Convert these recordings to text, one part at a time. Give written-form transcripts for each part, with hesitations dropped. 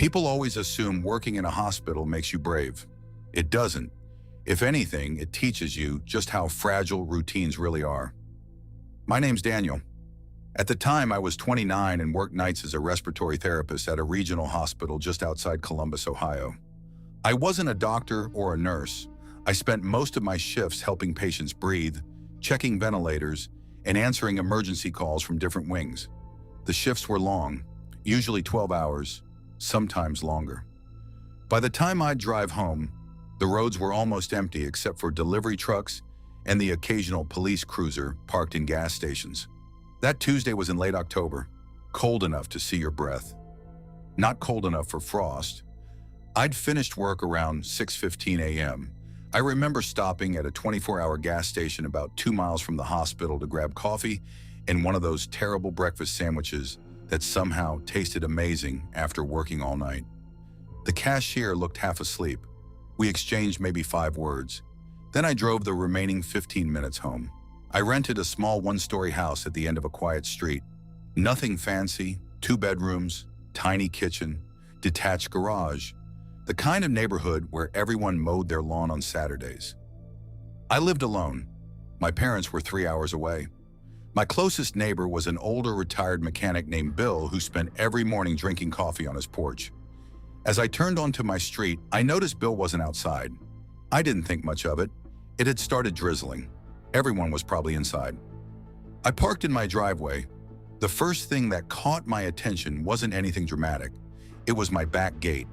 People always assume working in a hospital makes you brave. It doesn't. If anything, it teaches you just how fragile routines really are. My name's Daniel. At the time, I was 29 and worked nights as a respiratory therapist at a regional hospital just outside Columbus, Ohio. I wasn't a doctor or a nurse. I spent most of my shifts helping patients breathe, checking ventilators, and answering emergency calls from different wings. The shifts were long, usually 12 hours, sometimes longer. By the time I'd drive home, the roads were almost empty except for delivery trucks and the occasional police cruiser parked in gas stations. That Tuesday was in late October, cold enough to see your breath. Not cold enough for frost. I'd finished work around 6:15 a.m. I remember stopping at a 24-hour gas station about 2 miles from the hospital to grab coffee and one of those terrible breakfast sandwiches that somehow tasted amazing after working all night. The cashier looked half asleep. We exchanged maybe 5 words. Then I drove the remaining 15 minutes home. I rented a small one-story house at the end of a quiet street. Nothing fancy, 2 bedrooms, tiny kitchen, detached garage. The kind of neighborhood where everyone mowed their lawn on Saturdays. I lived alone. My parents were 3 hours away. My closest neighbor was an older retired mechanic named Bill who spent every morning drinking coffee on his porch. As I turned onto my street, I noticed Bill wasn't outside. I didn't think much of it. It had started drizzling. Everyone was probably inside. I parked in my driveway. The first thing that caught my attention wasn't anything dramatic. It was my back gate.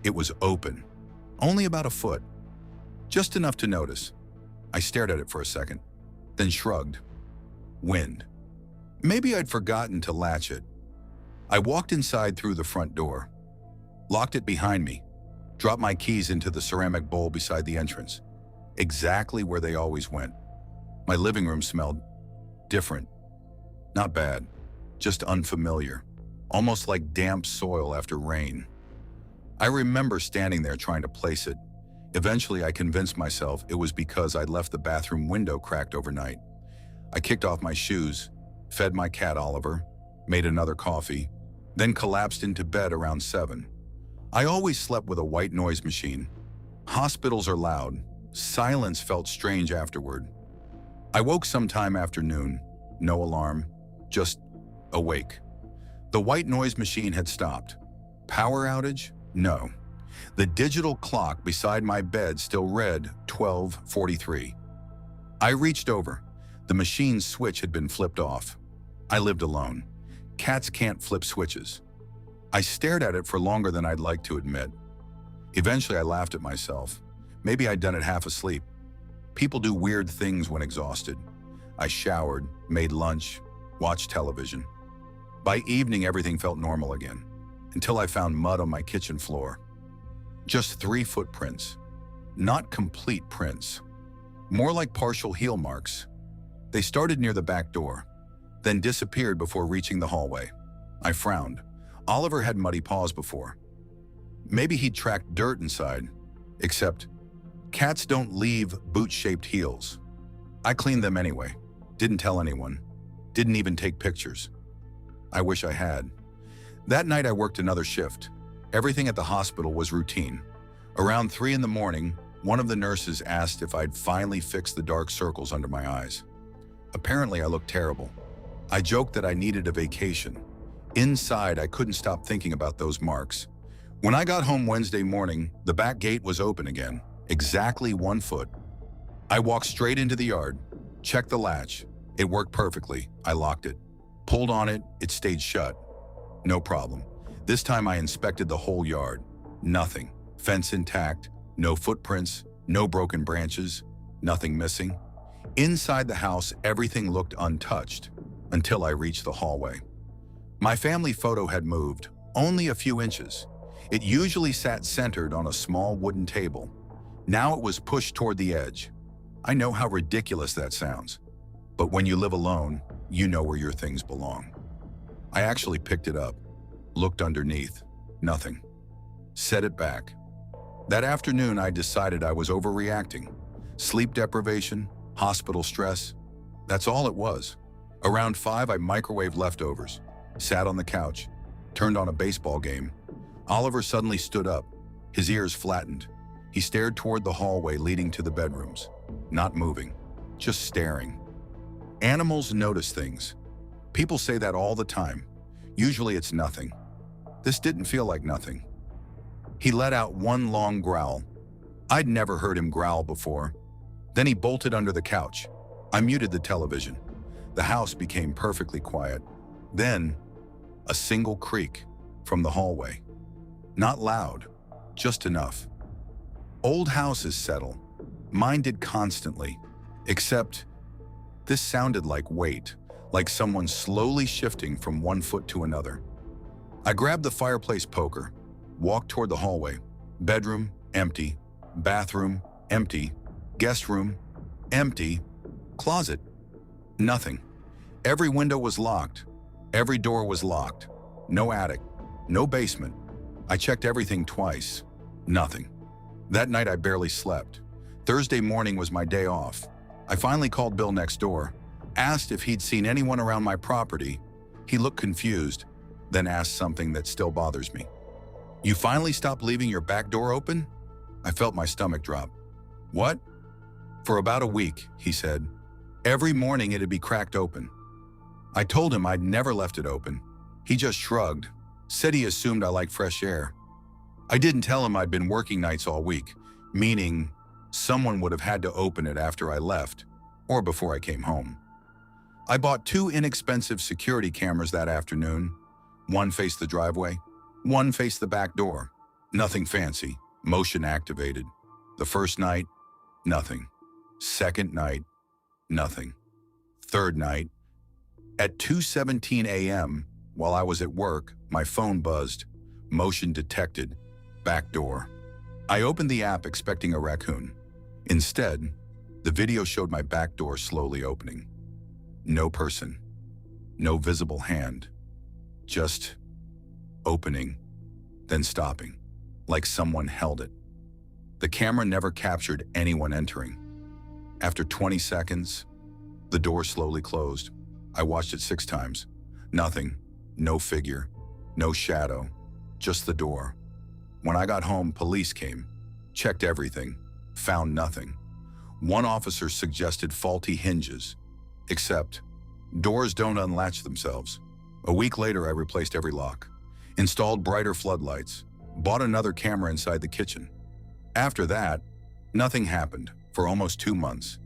It was open, only about a foot, just enough to notice. I stared at it for a second, then shrugged. Wind. Maybe I'd forgotten to latch it. I walked inside through the front door, locked it behind me, dropped my keys into the ceramic bowl beside the entrance, exactly where they always went. My living room smelled different. Not bad, just unfamiliar, almost like damp soil after rain. I remember standing there trying to place it. Eventually, I convinced myself it was because I'd left the bathroom window cracked overnight. I kicked off my shoes, fed my cat Oliver, made another coffee, then collapsed into bed around 7. I always slept with a white noise machine. Hospitals are loud. Silence felt strange afterward. I woke sometime after noon. No alarm, just awake. The white noise machine had stopped. Power outage? No. The digital clock beside my bed still read 12:43. I reached over. The machine's switch had been flipped off. I lived alone. Cats can't flip switches. I stared at it for longer than I'd like to admit. Eventually, I laughed at myself. Maybe I'd done it half asleep. People do weird things when exhausted. I showered, made lunch, watched television. By evening, everything felt normal again, until I found mud on my kitchen floor. Just 3 footprints. Not complete prints. More like partial heel marks. They started near the back door, then disappeared before reaching the hallway. I frowned. Oliver had muddy paws before. Maybe he'd tracked dirt inside, except cats don't leave boot-shaped heels. I cleaned them anyway. Didn't tell anyone. Didn't even take pictures. I wish I had. That night I worked another shift. Everything at the hospital was routine. Around 3 in the morning, one of the nurses asked if I'd finally fixed the dark circles under my eyes. Apparently I looked terrible. I joked that I needed a vacation. Inside, I couldn't stop thinking about those marks. When I got home Wednesday morning, the back gate was open again, exactly 1 foot. I walked straight into the yard, checked the latch. It worked perfectly. I locked it. Pulled on it, it stayed shut. No problem. This time I inspected the whole yard. Nothing. Fence intact, no footprints, no broken branches, nothing missing. Inside the house, everything looked untouched until I reached the hallway. My family photo had moved, only a few inches. It usually sat centered on a small wooden table. Now it was pushed toward the edge. I know how ridiculous that sounds, but when you live alone, you know where your things belong. I actually picked it up, looked underneath, nothing. Set it back. That afternoon, I decided I was overreacting. Sleep deprivation, hospital stress, that's all it was. Around 5, I microwaved leftovers, sat on the couch, turned on a baseball game. Oliver suddenly stood up, his ears flattened. He stared toward the hallway leading to the bedrooms, not moving, just staring. Animals notice things. People say that all the time. Usually it's nothing. This didn't feel like nothing. He let out one long growl. I'd never heard him growl before. Then he bolted under the couch. I muted the television. The house became perfectly quiet. Then, a single creak from the hallway. Not loud, just enough. Old houses settle. Mine did constantly, except this sounded like weight, like someone slowly shifting from one foot to another. I grabbed the fireplace poker, walked toward the hallway. Bedroom, empty. Bathroom, empty. Guest room, empty. Closet, nothing. Every window was locked. Every door was locked. No attic, no basement. I checked everything twice. Nothing. That night I barely slept. Thursday morning was my day off. I finally called Bill next door, asked if he'd seen anyone around my property. He looked confused, then asked something that still bothers me. You finally stopped leaving your back door open? I felt my stomach drop. What? For about a week, he said. Every morning it'd be cracked open. I told him I'd never left it open. He just shrugged, said he assumed I liked fresh air. I didn't tell him I'd been working nights all week, meaning someone would have had to open it after I left or before I came home. I bought 2 inexpensive security cameras that afternoon. One faced the driveway, one faced the back door. Nothing fancy, motion activated. The first night, nothing. Second night, nothing. Third night, at 2:17 a.m., while I was at work, my phone buzzed. Motion detected. Back door. I opened the app expecting a raccoon. Instead, the video showed my back door slowly opening. No person. No visible hand. Just opening, then stopping, like someone held it. The camera never captured anyone entering. After 20 seconds, the door slowly closed. I watched it 6 times. Nothing, no figure, no shadow, just the door. When I got home, police came, checked everything, found nothing. One officer suggested faulty hinges, except doors don't unlatch themselves. A week later, I replaced every lock, installed brighter floodlights, bought another camera inside the kitchen. After that, nothing happened for almost 2 months.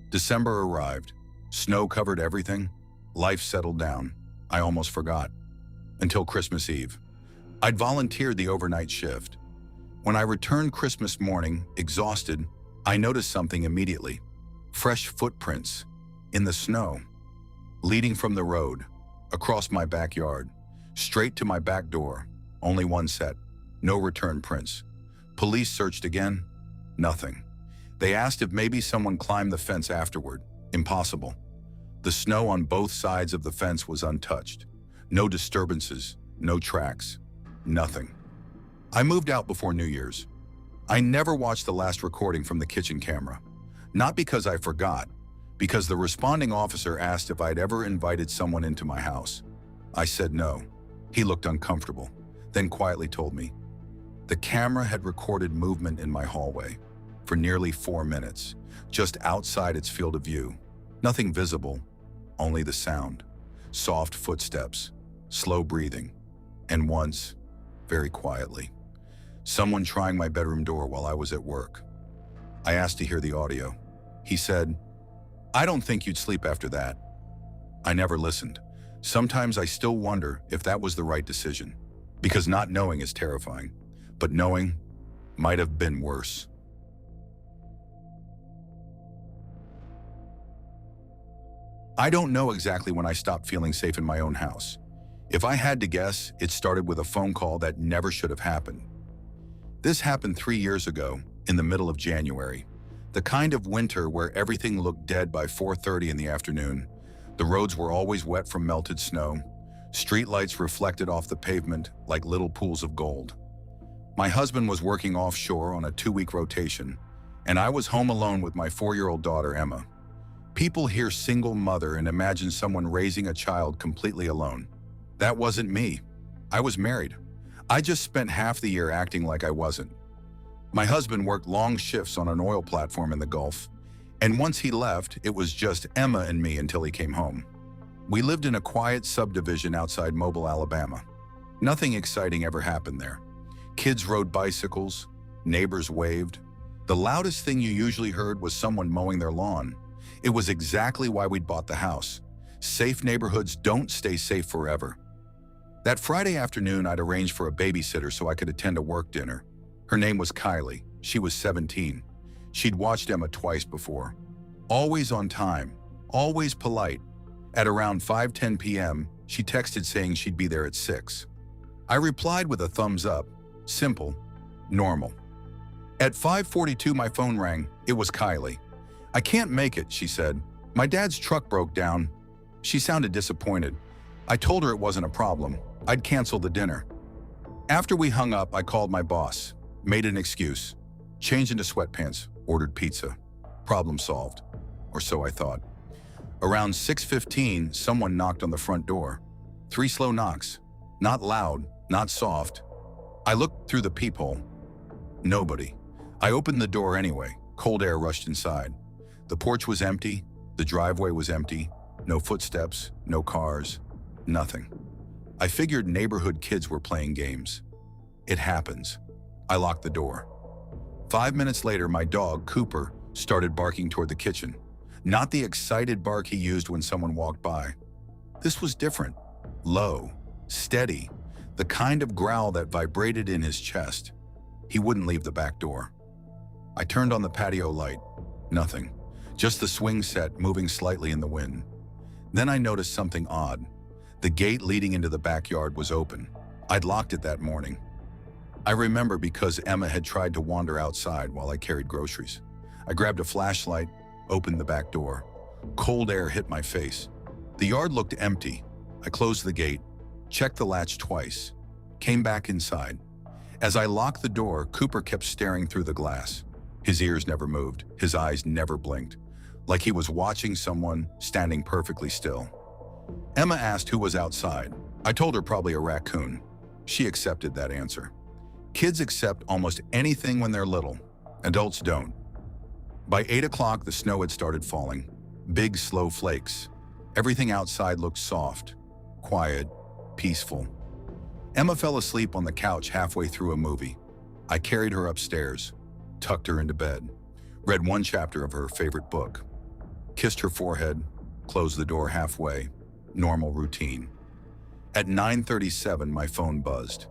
December arrived. Snow covered everything. Life settled down. I almost forgot. Until Christmas Eve. I'd volunteered the overnight shift. When I returned Christmas morning, exhausted, I noticed something immediately. Fresh footprints in the snow, leading from the road, across my backyard, straight to my back door. Only one set. No return prints. Police searched again. Nothing. They asked if maybe someone climbed the fence afterward. Impossible. The snow on both sides of the fence was untouched. No disturbances, no tracks, nothing. I moved out before New Year's. I never watched the last recording from the kitchen camera. Not because I forgot, because the responding officer asked if I'd ever invited someone into my house. I said no. He looked uncomfortable, then quietly told me. The camera had recorded movement in my hallway for nearly 4 minutes, just outside its field of view. Nothing visible, only the sound. Soft footsteps, slow breathing, and once, very quietly, someone trying my bedroom door while I was at work. I asked to hear the audio. He said, "I don't think you'd sleep after that." I never listened. Sometimes I still wonder if that was the right decision, because not knowing is terrifying, but knowing might have been worse. I don't know exactly when I stopped feeling safe in my own house. If I had to guess, it started with a phone call that never should have happened. This happened 3 years ago, in the middle of January. The kind of winter where everything looked dead by 4:30 in the afternoon. The roads were always wet from melted snow. Streetlights reflected off the pavement like little pools of gold. My husband was working offshore on a 2-week rotation, and I was home alone with my 4-year-old daughter, Emma. People hear single mother and imagine someone raising a child completely alone. That wasn't me. I was married. I just spent half the year acting like I wasn't. My husband worked long shifts on an oil platform in the Gulf, and once he left, it was just Emma and me until he came home. We lived in a quiet subdivision outside Mobile, Alabama. Nothing exciting ever happened there. Kids rode bicycles, neighbors waved. The loudest thing you usually heard was someone mowing their lawn. It was exactly why we'd bought the house. Safe neighborhoods don't stay safe forever. That Friday afternoon, I'd arranged for a babysitter so I could attend a work dinner. Her name was Kylie. She was 17. She'd watched Emma twice before. Always on time, always polite. At around 5:10 p.m., she texted saying she'd be there at 6. I replied with a thumbs up. Simple, normal. At 5:42, my phone rang. It was Kylie. "I can't make it," she said. "My dad's truck broke down." She sounded disappointed. I told her it wasn't a problem. I'd cancel the dinner. After we hung up, I called my boss, made an excuse, changed into sweatpants, ordered pizza. Problem solved. Or so I thought. Around 6:15, someone knocked on the front door. 3 slow knocks. Not loud, not soft. I looked through the peephole. Nobody. I opened the door anyway. Cold air rushed inside. The porch was empty. The driveway was empty. No footsteps, no cars, nothing. I figured neighborhood kids were playing games. It happens. I locked the door. 5 minutes later, my dog, Cooper, started barking toward the kitchen. Not the excited bark he used when someone walked by. This was different. Low, steady, the kind of growl that vibrated in his chest. He wouldn't leave the back door. I turned on the patio light. Nothing. Just the swing set moving slightly in the wind. Then I noticed something odd. The gate leading into the backyard was open. I'd locked it that morning. I remember because Emma had tried to wander outside while I carried groceries. I grabbed a flashlight, opened the back door. Cold air hit my face. The yard looked empty. I closed the gate, checked the latch twice, came back inside. As I locked the door, Cooper kept staring through the glass. His ears never moved, his eyes never blinked, like he was watching someone standing perfectly still. Emma asked who was outside. I told her probably a raccoon. She accepted that answer. Kids accept almost anything when they're little. Adults don't. By 8 o'clock, the snow had started falling. Big, slow flakes. Everything outside looked soft, quiet, peaceful. Emma fell asleep on the couch halfway through a movie. I carried her upstairs, tucked her into bed, read one chapter of her favorite book, kissed her forehead, closed the door halfway. Normal routine. At 9:37, my phone buzzed.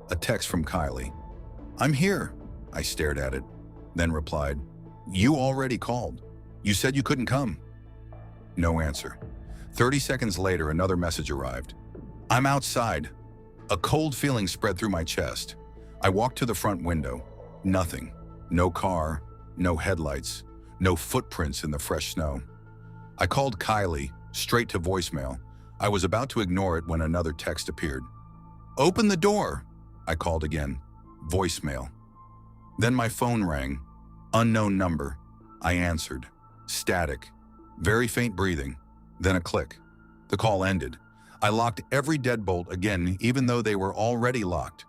A text from Kylie. "I'm here." I stared at it, then replied, "You already called. You said you couldn't come." No answer. 30 seconds later, another message arrived. "I'm outside." A cold feeling spread through my chest. I walked to the front window. Nothing. No car, no headlights, no footprints in the fresh snow. I called Kylie, straight to voicemail. I was about to ignore it when another text appeared. "Open the door," I called again. Voicemail. Then my phone rang. Unknown number. I answered. Static. Very faint breathing. Then a click. The call ended. I locked every deadbolt again, even though they were already locked.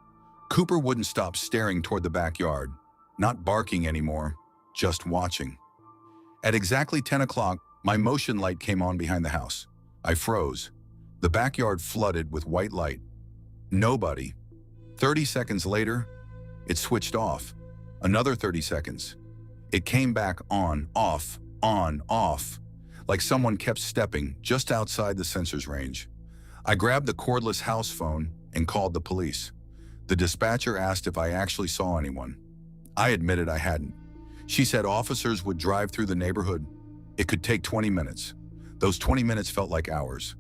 Cooper wouldn't stop staring toward the backyard. Not barking anymore, just watching. At exactly 10 o'clock, my motion light came on behind the house. I froze. The backyard flooded with white light. Nobody. 30 seconds later, it switched off. Another 30 seconds. It came back on, off, like someone kept stepping just outside the sensor's range. I grabbed the cordless house phone and called the police. The dispatcher asked if I actually saw anyone. I admitted I hadn't. She said officers would drive through the neighborhood. It could take 20 minutes. Those 20 minutes felt like hours.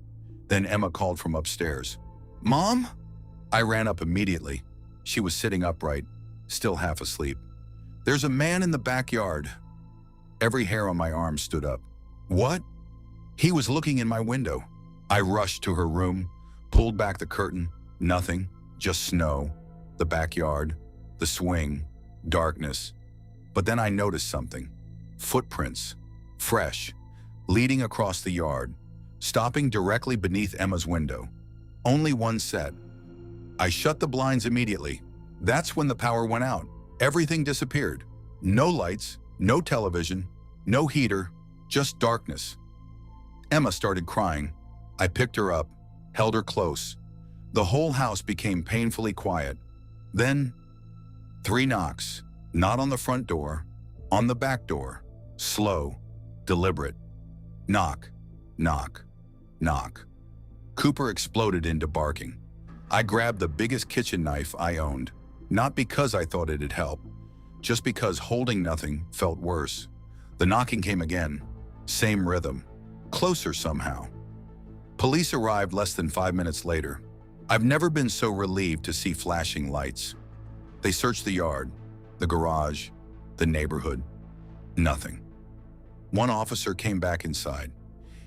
Then Emma called from upstairs. "Mom?" I ran up immediately. She was sitting upright, still half asleep. "There's a man in the backyard." Every hair on my arm stood up. "What?" "He was looking in my window." I rushed to her room, pulled back the curtain. Nothing, just snow, the backyard, the swing, darkness. But then I noticed something. Footprints, fresh, leading across the yard, stopping directly beneath Emma's window. Only one set. I shut the blinds immediately. That's when the power went out. Everything disappeared. No lights, no television, no heater, just darkness. Emma started crying. I picked her up, held her close. The whole house became painfully quiet. Then, 3 knocks, not on the front door, on the back door. Slow, deliberate. Knock, knock, knock. Cooper exploded into barking. I grabbed the biggest kitchen knife I owned, not because I thought it'd help, just because holding nothing felt worse. The knocking came again, same rhythm, closer somehow. Police arrived less than 5 minutes later. I've never been so relieved to see flashing lights. They searched the yard, the garage, the neighborhood. Nothing. One officer came back inside.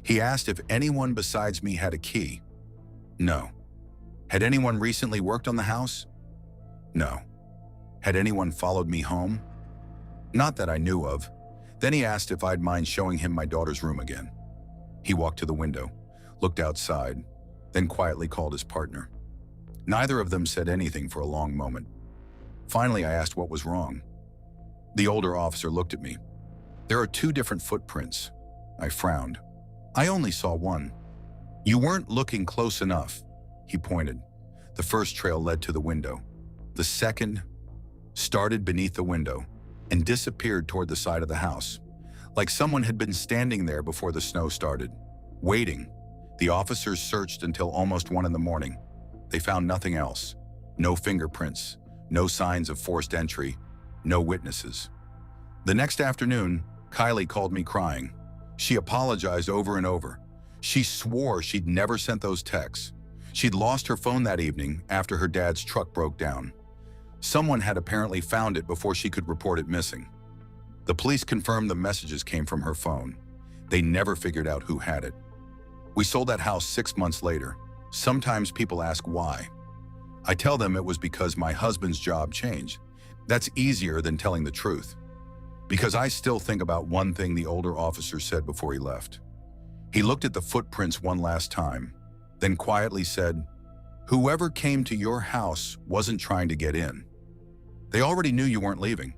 He asked if anyone besides me had a key. No. Had anyone recently worked on the house? No. Had anyone followed me home? Not that I knew of. Then he asked if I'd mind showing him my daughter's room again. He walked to the window, looked outside, then quietly called his partner. Neither of them said anything for a long moment. Finally, I asked what was wrong. The older officer looked at me. There are 2 different footprints. I frowned. I only saw one. You weren't looking close enough, he pointed. The first trail led to the window. The second started beneath the window and disappeared toward the side of the house, like someone had been standing there before the snow started, waiting. The officers searched until almost 1 in the morning. They found nothing else. No fingerprints, no signs of forced entry, no witnesses. The next afternoon, Kylie called me crying. She apologized over and over. She swore she'd never sent those texts. She'd lost her phone that evening after her dad's truck broke down. Someone had apparently found it before she could report it missing. The police confirmed the messages came from her phone. They never figured out who had it. We sold that house 6 months later. Sometimes people ask why. I tell them it was because my husband's job changed. That's easier than telling the truth. Because I still think about one thing the older officer said before he left. He looked at the footprints one last time, then quietly said, "Whoever came to your house wasn't trying to get in. They already knew you weren't leaving."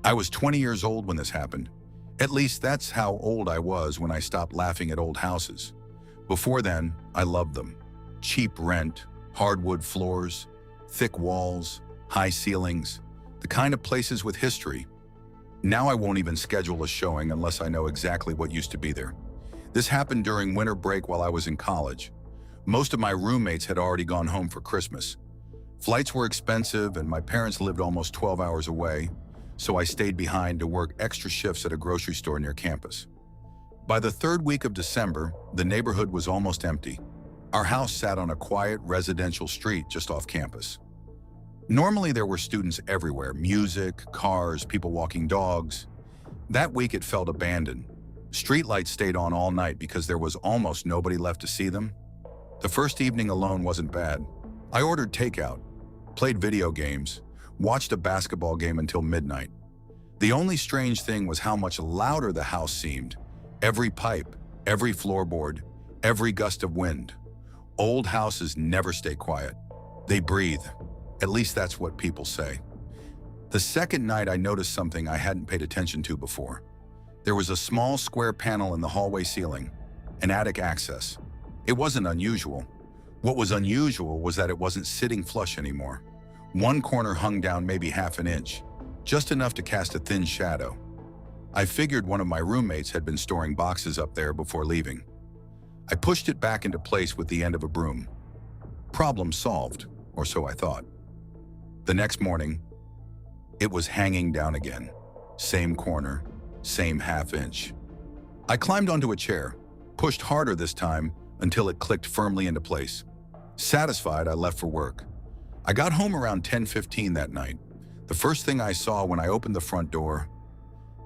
I was 20 years old when this happened. At least that's how old I was when I stopped laughing at old houses. Before then, I loved them. Cheap rent, hardwood floors, thick walls, high ceilings, the kind of places with history. Now I won't even schedule a showing unless I know exactly what used to be there. This happened during winter break while I was in college. Most of my roommates had already gone home for Christmas. Flights were expensive and my parents lived almost 12 hours away, so I stayed behind to work extra shifts at a grocery store near campus. By the 3rd week of December, the neighborhood was almost empty. Our house sat on a quiet residential street just off campus. Normally there were students everywhere, music, cars, people walking dogs. That week it felt abandoned. Streetlights stayed on all night because there was almost nobody left to see them. The first evening alone wasn't bad. I ordered takeout, played video games, watched a basketball game until midnight. The only strange thing was how much louder the house seemed. Every pipe, every floorboard, every gust of wind. Old houses never stay quiet. They breathe. At least that's what people say. The second night I noticed something I hadn't paid attention to before. There was a small square panel in the hallway ceiling, an attic access. It wasn't unusual. What was unusual was that it wasn't sitting flush anymore. One corner hung down maybe half an inch, just enough to cast a thin shadow. I figured one of my roommates had been storing boxes up there before leaving. I pushed it back into place with the end of a broom. Problem solved, or so I thought. The next morning, it was hanging down again. Same corner, same half inch. I climbed onto a chair, pushed harder this time until it clicked firmly into place. Satisfied, I left for work. I got home around 10:15 that night. The first thing I saw when I opened the front door,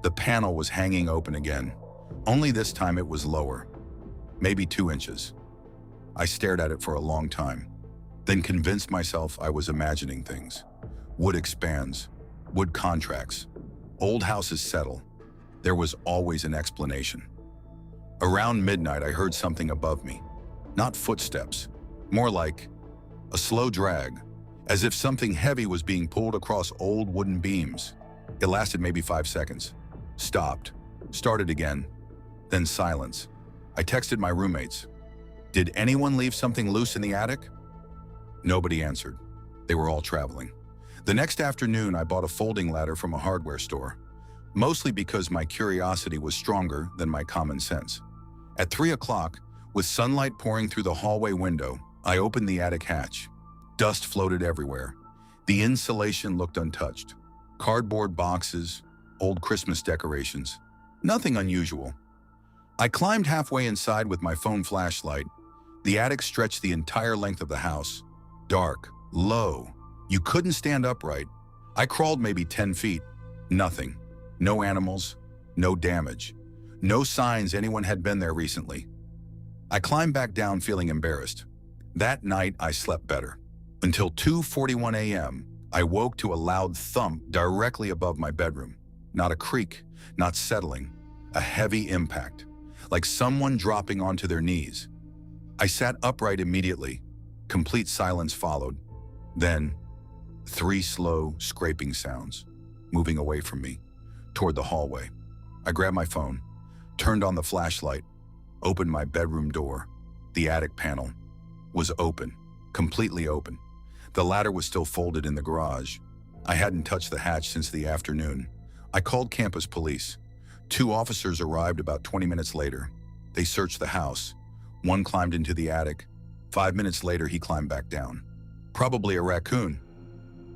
the panel was hanging open again. Only this time it was lower, maybe 2 inches. I stared at it for a long time, then convinced myself I was imagining things. Wood expands, wood contracts, old houses settle. There was always an explanation. Around midnight, I heard something above me. Not footsteps, more like a slow drag, as if something heavy was being pulled across old wooden beams. It lasted maybe 5 seconds. Stopped. Started again. Then silence. I texted my roommates. Did anyone leave something loose in the attic? Nobody answered. They were all traveling. The next afternoon, I bought a folding ladder from a hardware store, mostly because my curiosity was stronger than my common sense. At 3 o'clock, with sunlight pouring through the hallway window, I opened the attic hatch. Dust floated everywhere. The insulation looked untouched. Cardboard boxes, old Christmas decorations. Nothing unusual. I climbed halfway inside with my phone flashlight. The attic stretched the entire length of the house. Dark, low. You couldn't stand upright. I crawled maybe 10 feet. Nothing. No animals. No damage. No signs anyone had been there recently. I climbed back down feeling embarrassed. That night, I slept better. Until 2:41 a.m., I woke to a loud thump directly above my bedroom. Not a creak, not settling. A heavy impact, like someone dropping onto their knees. I sat upright immediately. Complete silence followed. Then, 3 slow, scraping sounds, moving away from me, toward the hallway. I grabbed my phone, turned on the flashlight, opened my bedroom door. The attic panel was open, completely open. The ladder was still folded in the garage. I hadn't touched the hatch since the afternoon. I called campus police. 2 officers arrived about 20 minutes later. They searched the house. One climbed into the attic. 5 minutes later, he climbed back down. Probably a raccoon.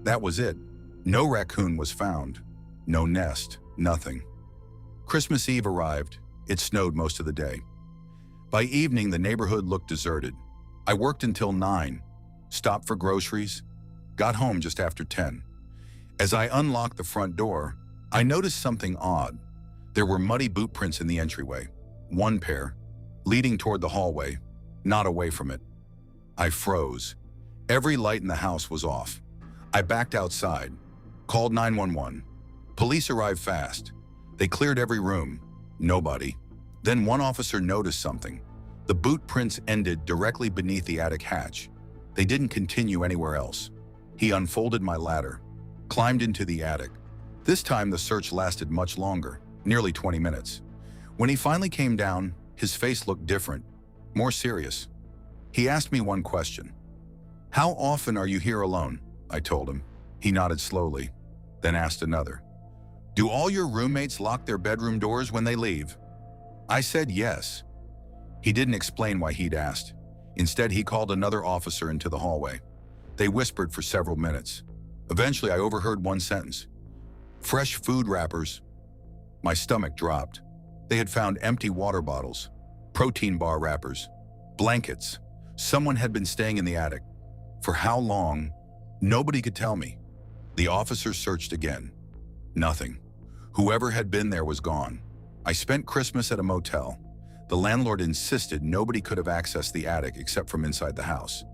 That was it. No raccoon was found. No nest, nothing. Christmas Eve arrived. It snowed most of the day. By evening, the neighborhood looked deserted. I worked until 9, stopped for groceries, got home just after 10. As I unlocked the front door, I noticed something odd. There were muddy boot prints in the entryway. 1 pair, leading toward the hallway, not away from it. I froze. Every light in the house was off. I backed outside, called 911. Police arrived fast. They cleared every room. Nobody. Then one officer noticed something. The boot prints ended directly beneath the attic hatch. They didn't continue anywhere else. He unfolded my ladder, climbed into the attic. This time the search lasted much longer, nearly 20 minutes. When he finally came down, his face looked different, more serious. He asked me one question. "How often are you here alone?" I told him. He nodded slowly, then asked another. "Do all your roommates lock their bedroom doors when they leave?" I said yes. He didn't explain why he'd asked. Instead, he called another officer into the hallway. They whispered for several minutes. Eventually, I overheard one sentence. "Fresh food wrappers." My stomach dropped. They had found empty water bottles, protein bar wrappers, blankets. Someone had been staying in the attic. For how long? Nobody could tell me. The officers searched again. Nothing. Whoever had been there was gone. I spent Christmas at a motel. The landlord insisted nobody could have accessed the attic except from inside the house.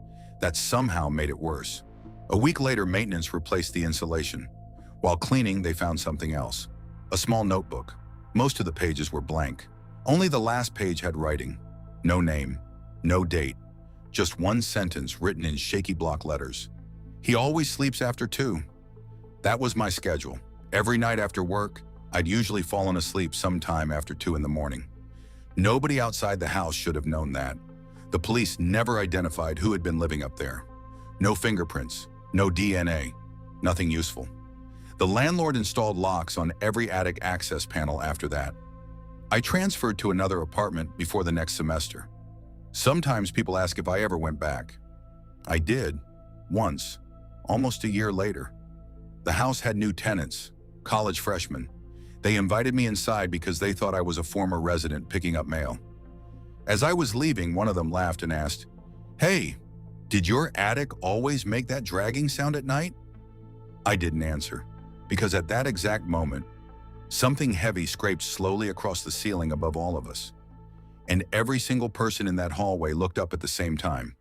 That somehow made it worse. A week later, maintenance replaced the insulation. While cleaning, they found something else. A small notebook. Most of the pages were blank. Only the last page had writing. No name, no date. Just one sentence written in shaky block letters. "He always sleeps after 2. That was my schedule. Every night after work, I'd usually fallen asleep sometime after 2 in the morning. Nobody outside the house should have known that. The police never identified who had been living up there. No fingerprints, no DNA, nothing useful. The landlord installed locks on every attic access panel after that. I transferred to another apartment before the next semester. Sometimes people ask if I ever went back. I did, once, almost a year later. The house had new tenants, college freshmen. They invited me inside because they thought I was a former resident picking up mail. As I was leaving, one of them laughed and asked, "Hey, did your attic always make that dragging sound at night?" I didn't answer, because at that exact moment, something heavy scraped slowly across the ceiling above all of us. And every single person in that hallway looked up at the same time.